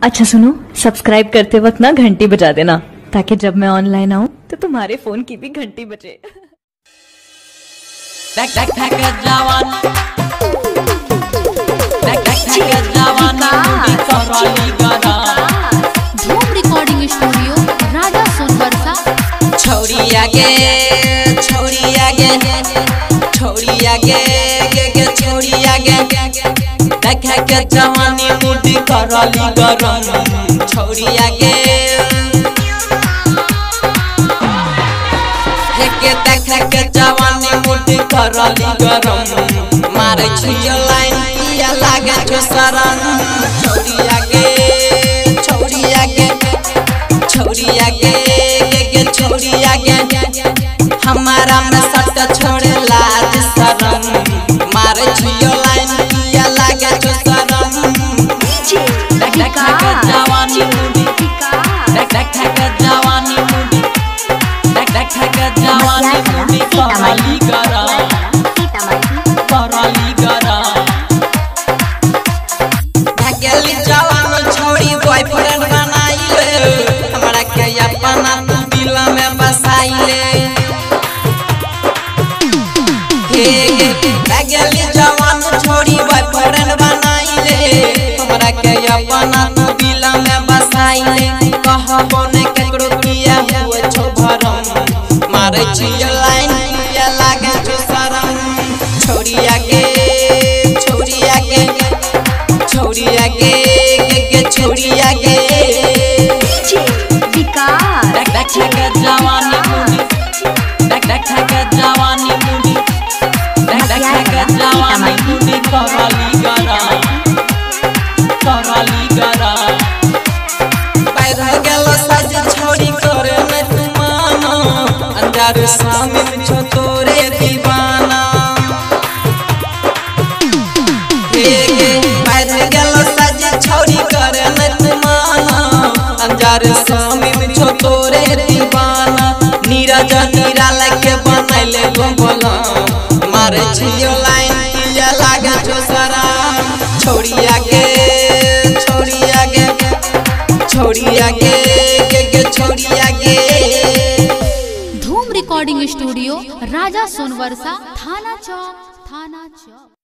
अच्छा सुनो, सब्सक्राइब करते वक्त ना घंटी बजा देना ताकि जब मैं ऑनलाइन आऊँ तो तुम्हारे फोन की भी घंटी बजे। धूम रिकॉर्डिंग स्टूडियो राजा सोनवर्षा। छोड़िया गे छोड़िया गे छोड़िया गे गे छोड़िया गे देखे के जवानी मुड़ी करली गरम। छोड़िया गे देखे के जवानी मुड़ी करली गरम। मारे छियो लाइन पिया लागे छो शरण। छोड़िया गे छोड़िया गे छोड़िया गे छोड़िया गे हमारा में सट छोड़े लाज शरम। मारे छियो लाइन पिया लागे छो शरण। देखे के जवानी मुड़ी देखे के जवानी मुड़ी देखे के जवानी मुड़ी करली गरम करली गरम। भगली जवान छोड़ी बॉयफ्रेंड बनाइले हमरा के अपना तू दिल में बसाइले। भगली जवान छोड़ी बॉयफ्रेंड बनाइले हमरा के अपना तू दिल में बसाइले। कहबो ने केकरो किया हुए छो भरम। मारे छियो लाइन पिया लागे छो शरम। छोड़िया गे छोड़िया गे छोड़िया गे छोड़िया गे देखे के जवानी मुड़ी देखे के जवानी मुड़ी देखे के जवानी मुड़ी करली गरम करली गरम। पैर गेलो सज छोड़ी करे न तू माना अंजार शामिल छो तोरे दीवाना। पैर गेलो सज छोड़ी करे न तू माना अंजार शामिल छो तोरे दीवाना। नीरज निराल के बनैले गोला मारे छियो लाइन पिया लागे छो शरम। छोड़िया गे छोड़िया गे छोड़िया गे छोड़िया गे। धूम रिकॉर्डिंग स्टूडियो राजा सोनवर्षा थाना चौक।